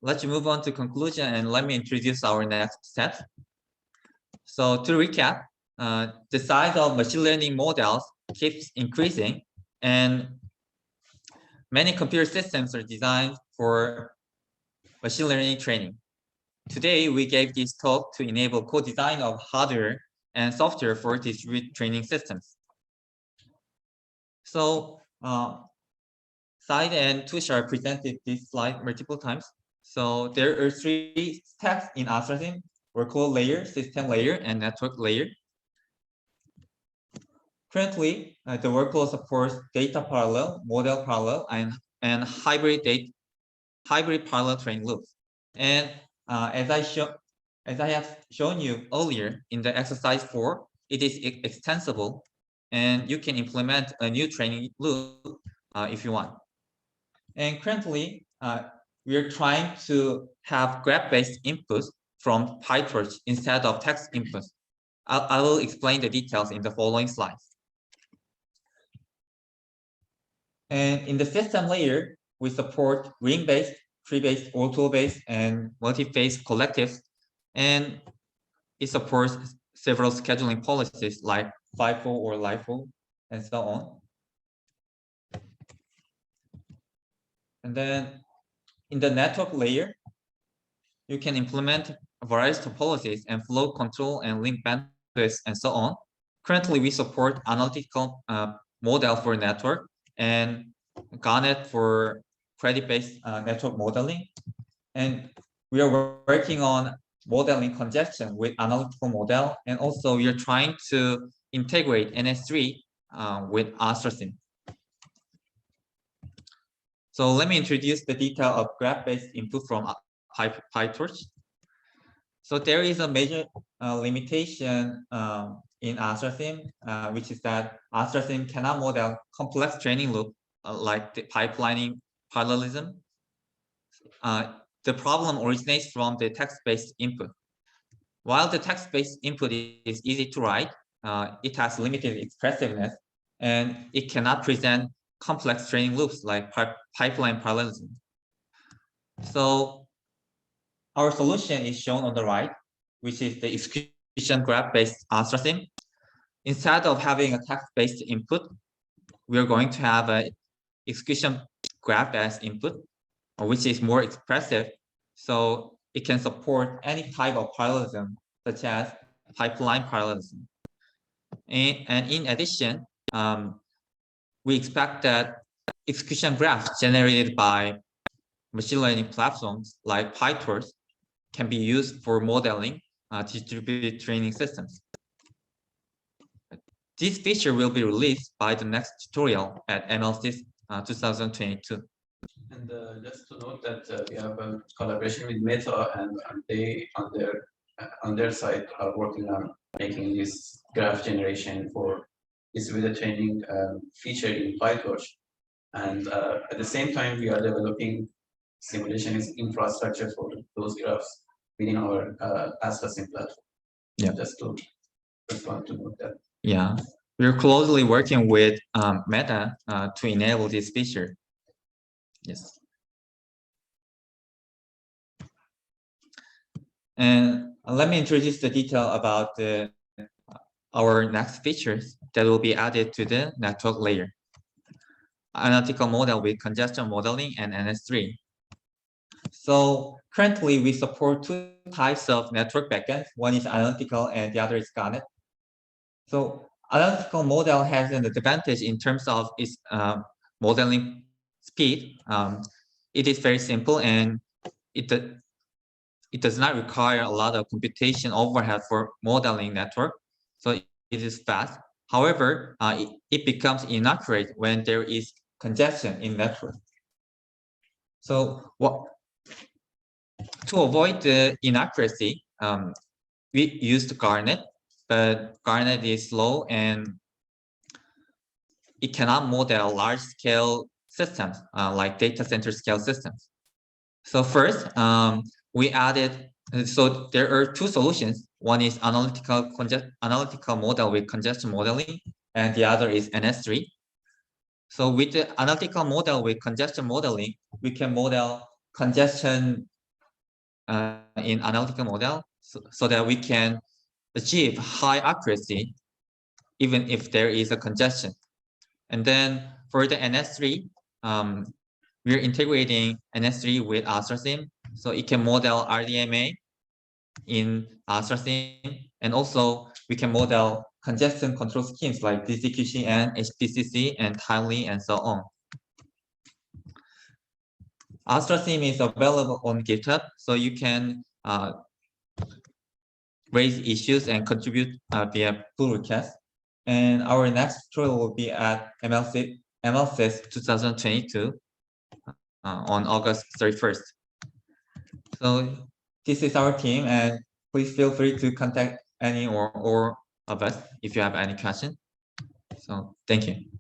let's move on to conclusion and let me introduce our next step. So to recap, the size of machine learning models keeps increasing, and many computer systems are designed for machine learning training. Today, we gave this talk to enable co-design of hardware and software for distributed training systems. So, Said and Tushar presented this slide multiple times. So there are 3 stacks in ASTRA-sim: workload layer, system layer, and network layer. Currently, the workload supports data parallel, model parallel, and hybrid parallel training loops. And as I have shown you earlier in the exercise 4, it is extensible, and you can implement a new training loop if you want. And currently, we are trying to have graph-based inputs from PyTorch instead of text inputs. I will explain the details in the following slides. And in the system layer, we support ring-based, tree-based, auto-based, and multi-phase collectives. And it supports several scheduling policies like FIFO or LIFO, and so on. And then in the network layer, you can implement various topologies and flow control and link bandwidths and so on. Currently, we support analytical model for network and Garnet for credit-based network modeling. And we are working on modeling congestion with analytical model. And also, we are trying to integrate NS3 with ASTRA-sim. So let me introduce the detail of graph-based input from PyTorch. So there is a major limitation in ASTRA-sim, which is that ASTRA-sim cannot model complex training loop like the pipelining parallelism. The problem originates from the text-based input. While the text-based input is easy to write, it has limited expressiveness, and it cannot present complex training loops like pipeline parallelism. So our solution is shown on the right, which is the execution graph-based ASTRA-sim. Instead of having a text-based input, we are going to have an execution graph as input, which is more expressive. So it can support any type of parallelism, such as pipeline parallelism. And in addition, we expect that execution graphs generated by machine learning platforms like PyTorch can be used for modeling distributed training systems. This feature will be released by the next tutorial at MLSys 2022. And just to note that we have a collaboration with Meta, and they on their side are working on making this graph generation for distributed training feature in PyTorch. And at the same time, we are developing simulation infrastructure for those graphs within our ASTRA-sim platform. Yeah. Just want to note that. Yeah, we're closely working with Meta to enable this feature. Yes. And let me introduce the detail about our next features that will be added to the network layer. Analytical model with congestion modeling and NS3. So currently we support 2 types of network backends. One is analytical and the other is Garnet. So analytical model has an advantage in terms of its modeling speed. It is very simple, and it does not require a lot of computation overhead for modeling network. So it is fast. However, it becomes inaccurate when there is congestion in network. So to avoid the inaccuracy, we used Garnet, but Garnet is slow and it cannot model large-scale systems like data center scale systems. So first, we added. So there are 2 solutions. One is analytical model with congestion modeling, and the other is NS3. So with the analytical model with congestion modeling, we can model congestion in analytical model so that we can achieve high accuracy even if there is a congestion. And then for the NS3, we're integrating NS3 with ASTRA-sim, so it can model RDMA in ASTRA-sim, and also we can model congestion control schemes like DCQCN, HDCC, and timely, and so on. ASTRA-sim is available on GitHub, so you can raise issues and contribute via pull request. And our next tutorial will be at MLSys 2022 on August 31st. So this is our team, and please feel free to contact any or of us if you have any question. So thank you.